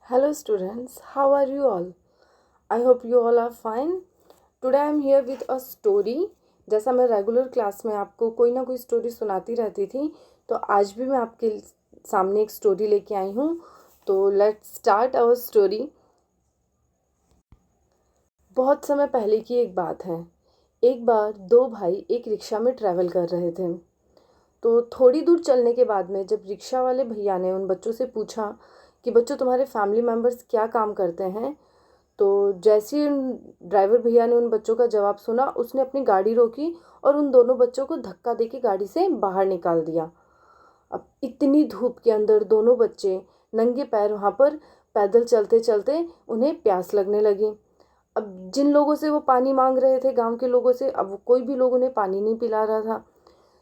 Hello students, how are you all? I hope you all are fine. Today I am here with a story. जैसा मैं regular class में आपको कोई ना कोई स्टोरी सुनाती रहती थी, तो आज भी मैं आपके सामने एक स्टोरी लेके आई हूँ. तो लेट्स स्टार्ट आवर स्टोरी. बहुत समय पहले की एक बात है. एक बार दो भाई एक रिक्शा में ट्रैवल कर रहे थे. तो थोड़ी दूर चलने के बाद में जब रिक्शा वाले भैया ने उन बच्चों से पूछा कि बच्चों तुम्हारे फैमिली मेम्बर्स क्या काम करते हैं, तो जैसे ही उन ड्राइवर भैया ने उन बच्चों का जवाब सुना, उसने अपनी गाड़ी रोकी और उन दोनों बच्चों को धक्का देके गाड़ी से बाहर निकाल दिया. अब इतनी धूप के अंदर दोनों बच्चे नंगे पैर वहाँ पर पैदल चलते चलते उन्हें प्यास लगने लगी. अब जिन लोगों से वो पानी मांग रहे थे, गांव के लोगों से, अब कोई भी लोग उन्हें पानी नहीं पिला रहा था.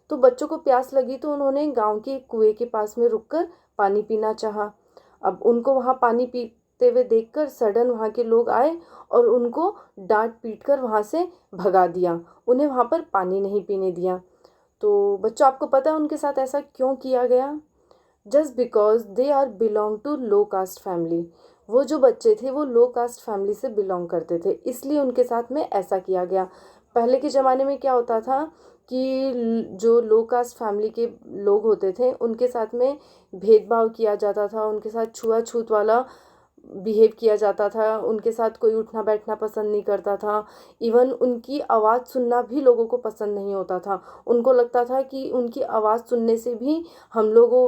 तो बच्चों को प्यास लगी तो उन्होंने गांव के एक कुएं के पास में रुककर पानी पीना चाहा. अब उनको वहाँ पानी पीते हुए देखकर सडन वहाँ के लोग आए और उनको डांट पीट कर वहाँ से भगा दिया. उन्हें वहाँ पर पानी नहीं पीने दिया. तो बच्चों, आपको पता है उनके साथ ऐसा क्यों किया गया? Just because they are belong to low caste family. वो जो बच्चे थे वो लो कास्ट फैमिली से बिलोंग करते थे, इसलिए उनके साथ में ऐसा किया गया. पहले के ज़माने में क्या होता था कि जो लो कास्ट फैमिली के लोग होते थे उनके साथ में भेदभाव किया जाता था, उनके साथ छुआछूत वाला बिहेव किया जाता था, उनके साथ कोई उठना बैठना पसंद नहीं करता था. इवन उनकी आवाज़ सुनना भी लोगों को पसंद नहीं होता था. उनको लगता था कि उनकी आवाज़ सुनने से भी हम लोगों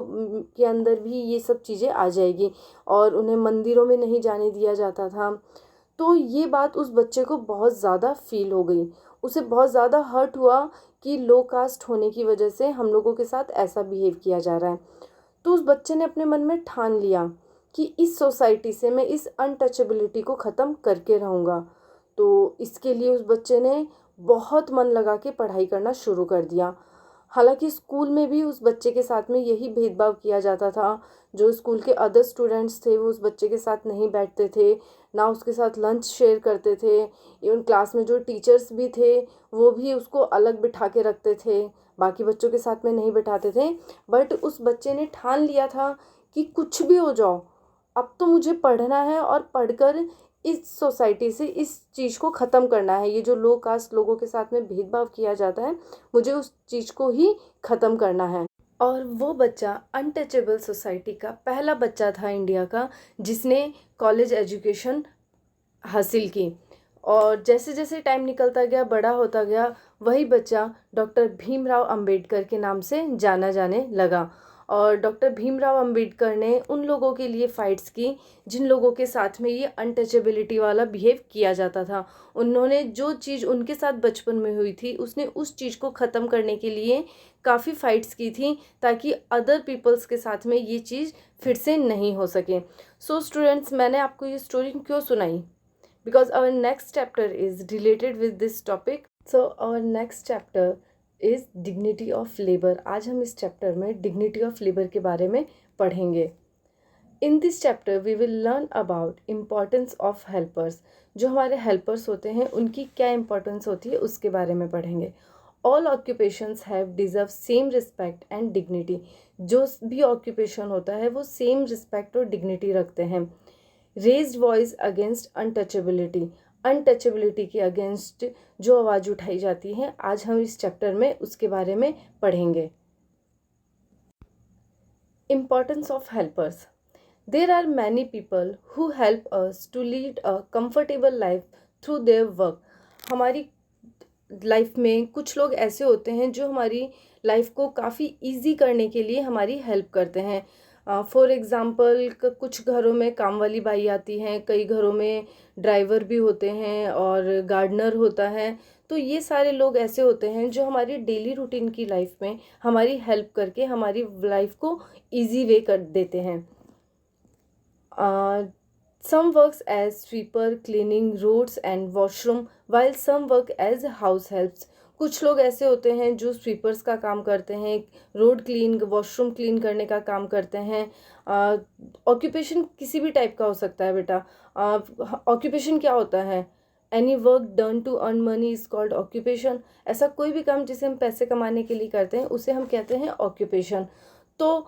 के अंदर भी ये सब चीज़ें आ जाएगी, और उन्हें मंदिरों में नहीं जाने दिया जाता था. तो ये बात उस बच्चे को बहुत ज़्यादा फील हो गई. उसे बहुत ज़्यादा हर्ट हुआ कि लो कास्ट होने की वजह से हम लोगों के साथ ऐसा बिहेव किया जा रहा है. तो उस बच्चे ने अपने मन में ठान लिया कि इस सोसाइटी से मैं इस अनटचेबिलिटी को ख़त्म करके रहूँगा. तो इसके लिए उस बच्चे ने बहुत मन लगा के पढ़ाई करना शुरू कर दिया. हालांकि स्कूल में भी उस बच्चे के साथ में यही भेदभाव किया जाता था. जो स्कूल के अदर स्टूडेंट्स थे वो उस बच्चे के साथ नहीं बैठते थे, ना उसके साथ लंच शेयर करते थे. इवन क्लास में जो टीचर्स भी थे वो भी उसको अलग बिठा के रखते थे, बाकी बच्चों के साथ में नहीं बिठाते थे. बट उस बच्चे ने ठान लिया था कि कुछ भी हो जाओ, अब तो मुझे पढ़ना है और पढ़कर इस सोसाइटी से इस चीज़ को ख़त्म करना है. ये जो लो कास्ट लोगों के साथ में भेदभाव किया जाता है, मुझे उस चीज़ को ही ख़त्म करना है. और वो बच्चा अनटचेबल सोसाइटी का पहला बच्चा था इंडिया का जिसने कॉलेज एजुकेशन हासिल की. और जैसे जैसे टाइम निकलता गया, बड़ा होता गया, वही बच्चा डॉक्टर भीमराव अंबेडकर के नाम से जाना जाने लगा. और डॉक्टर भीमराव अंबेडकर ने उन लोगों के लिए फ़ाइट्स की जिन लोगों के साथ में ये अनटचेबिलिटी वाला बिहेव किया जाता था. उन्होंने जो चीज़ उनके साथ बचपन में हुई थी उसने उस चीज़ को ख़त्म करने के लिए काफ़ी फ़ाइट्स की थी, ताकि अदर पीपल्स के साथ में ये चीज़ फिर से नहीं हो सके. सो स्टूडेंट्स, मैंने आपको ये स्टोरी क्यों सुनाई? Because our next chapter is related with this topic. So our next chapter is dignity of labor. आज हम इस चैप्टर में dignity of labor के बारे में पढ़ेंगे. In this chapter we will learn about importance of helpers. जो हमारे helpers होते हैं उनकी क्या importance होती है उसके बारे में पढ़ेंगे. All occupations have deserve same respect and dignity. जो भी occupation होता है वो same respect और dignity रखते हैं. Raised voice against untouchability. Untouchability के अगेंस्ट जो आवाज़ उठाई जाती है, आज हम इस चैप्टर में उसके बारे में पढ़ेंगे. Importance of helpers. There are many people who help us to lead a comfortable life through their work. हमारी लाइफ में कुछ लोग ऐसे होते हैं जो हमारी लाइफ को काफ़ी इजी करने के लिए हमारी हेल्प करते हैं. फॉर एग्ज़ाम्पल, कुछ घरों में काम वाली बाई आती हैं, कई घरों में ड्राइवर भी होते हैं और गार्डनर होता है. तो ये सारे लोग ऐसे होते हैं जो हमारी डेली रूटीन की लाइफ में हमारी हेल्प करके हमारी लाइफ को इजी वे कर देते हैं. Some works as sweeper, cleaning roads and washroom, while some work as house helps. कुछ लोग ऐसे होते हैं जो स्वीपर्स का काम करते हैं, रोड क्लीन, वॉशरूम क्लीन करने का काम करते हैं. ऑक्यूपेशन किसी भी टाइप का हो सकता है बेटा. ऑक्यूपेशन क्या होता है? Any work done to earn money is called occupation. ऐसा कोई भी काम जिसे हम पैसे कमाने के लिए करते हैं उसे हम कहते हैं ऑक्यूपेशन. तो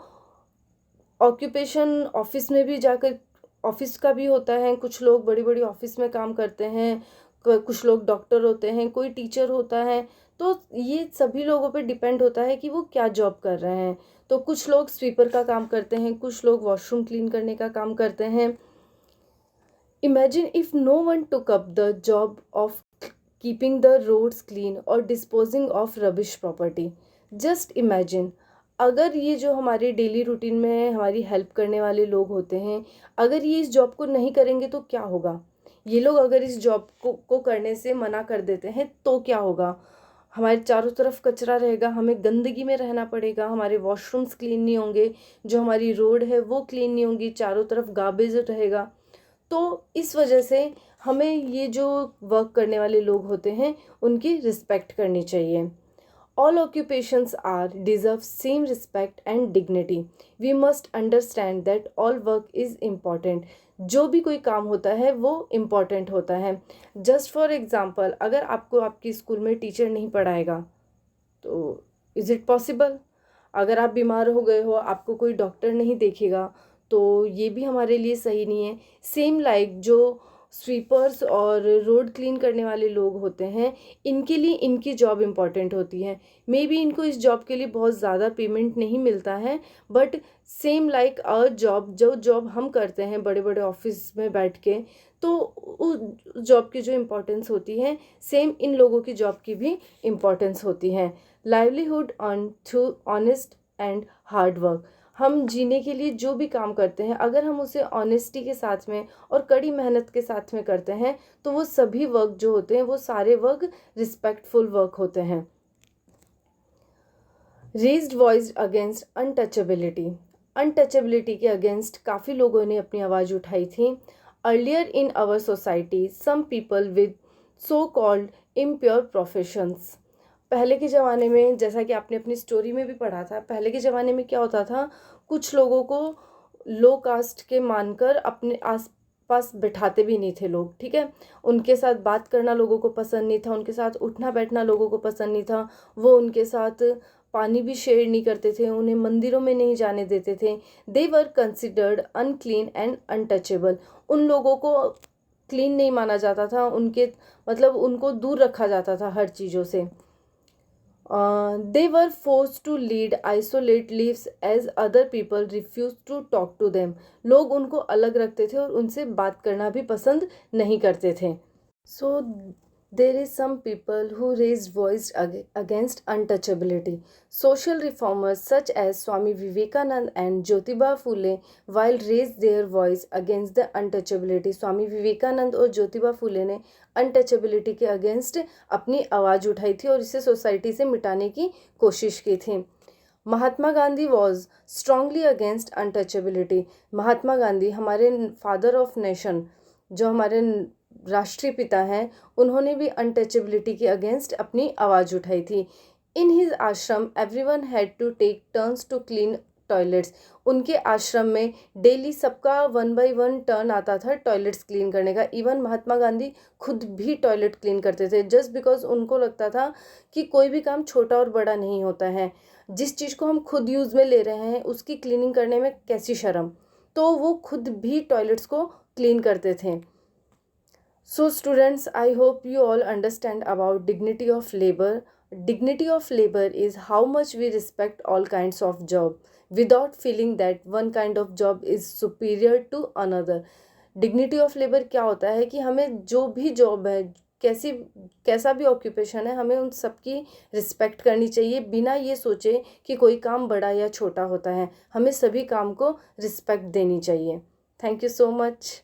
ऑक्यूपेशन ऑफिस में भी जाकर ऑफिस का भी होता है, कुछ लोग बड़ी बड़ी ऑफिस में काम करते हैं, कुछ लोग डॉक्टर होते हैं, कोई टीचर होता है। तो ये सभी लोगों पे डिपेंड होता है कि वो क्या जॉब कर रहे हैं। तो कुछ लोग स्वीपर का काम करते हैं, कुछ लोग वॉशरूम क्लीन करने का काम करते हैं। Imagine if no one took up the job of keeping the roads clean और disposing of rubbish property. Just imagine, अगर ये जो हमारे डेली रूटीन में हमारी हेल्प करने वाले लोग होते हैं, अगर ये इस जॉब को नहीं करेंगे तो क्या होगा। ये लोग अगर इस जॉब को करने से मना कर देते हैं तो क्या होगा। हमारे चारों तरफ कचरा रहेगा, हमें गंदगी में रहना पड़ेगा, हमारे वॉशरूम्स क्लीन नहीं होंगे, जो हमारी रोड है वो क्लीन नहीं होंगी, चारों तरफ गार्बेज रहेगा। तो इस वजह से हमें ये जो वर्क करने वाले लोग होते हैं उनकी रिस्पेक्ट करनी चाहिए। All occupations are deserve same respect and dignity. We must understand that all work is important. जो भी कोई काम होता है वो इम्पॉर्टेंट होता है। जस्ट फॉर एग्ज़ाम्पल, अगर आपको आपकी स्कूल में टीचर नहीं पढ़ाएगा तो इज़ इट पॉसिबल। अगर आप बीमार हो गए हो, आपको कोई डॉक्टर नहीं देखेगा, तो ये भी हमारे लिए सही नहीं है। सेम लाइक जो स्वीपर्स और रोड क्लीन करने वाले लोग होते हैं, इनके लिए इनकी जॉब इम्पॉर्टेंट होती है। मे बी इनको इस जॉब के लिए बहुत ज़्यादा पेमेंट नहीं मिलता है, but same like a job, जो जॉब हम करते हैं बड़े बड़े ऑफिस में बैठ के, तो उस जॉब की जो इम्पोर्टेंस होती है, सेम इन लोगों की जॉब की भी इम्पोर्टेंस होती है। Livelihood earn through honest and hard work. हम जीने के लिए जो भी काम करते हैं, अगर हम उसे ऑनेस्टी के साथ में और कड़ी मेहनत के साथ में करते हैं, तो वो सभी वर्क जो होते हैं वो सारे वर्क रिस्पेक्टफुल वर्क होते हैं। Raised voice against untouchability. Untouchability के अगेंस्ट काफ़ी लोगों ने अपनी आवाज़ उठाई थी। Earlier in our society some people with so called impure professions. पहले के ज़माने में, जैसा कि आपने अपनी स्टोरी में भी पढ़ा था, पहले के ज़माने में क्या होता था, कुछ लोगों को लो कास्ट के मानकर अपने आस पास बिठाते भी नहीं थे लोग, ठीक है। उनके साथ बात करना लोगों को पसंद नहीं था, उनके साथ उठना बैठना लोगों को पसंद नहीं था। वो उनके साथ पानी भी शेयर नहीं करते थे, उन्हें मंदिरों में नहीं जाने देते थे। They were considered unclean and untouchable. उन लोगों को क्लीन नहीं माना जाता था, उनके मतलब उनको दूर रखा जाता था हर चीज़ों से। They were forced to lead isolate lives as other people refused to talk to them. लोग उनको अलग रखते थे और उनसे बात करना भी पसंद नहीं करते थे। So there is some people who raised voice against untouchability. Social reformers such as Swami Vivekananda and Jyotiba Phule while raised their voice against the untouchability. Swami Vivekananda और ज्योतिबा फूले ने अनटचेबिलिटी के अगेंस्ट अपनी आवाज़ उठाई थी और इसे सोसाइटी से मिटाने की कोशिश की थी। Mahatma Gandhi was strongly against untouchability. Mahatma Gandhi हमारे फादर ऑफ नेशन, जो हमारे राष्ट्रीय पिता हैं, उन्होंने भी अनटचेबिलिटी के अगेंस्ट अपनी आवाज़ उठाई थी। In his ashram everyone had to take turns to clean toilets. उनके आश्रम में डेली सबका 1 बाय 1 टर्न आता था टॉयलेट्स क्लीन करने का। इवन महात्मा गांधी खुद भी टॉयलेट क्लीन करते थे, जस्ट बिकॉज उनको लगता था कि कोई भी काम छोटा और बड़ा नहीं होता है। जिस चीज़ को हम खुद यूज़ में ले रहे हैं उसकी क्लीनिंग करने में कैसी शर्म। तो वो खुद भी टॉयलेट्स को क्लीन करते थे। So students, I hope you all understand about dignity of labor. Dignity of labor is how much we respect all kinds of job without feeling that one kind of job is superior to another. Dignity of labor क्या होता है कि हमें जो भी job है, कैसा भी ऑक्यूपेशन है, हमें उन सबकी रिस्पेक्ट करनी चाहिए, बिना ये सोचे कि कोई काम बड़ा या छोटा होता है। हमें सभी काम को रिस्पेक्ट देनी चाहिए। Thank you so much.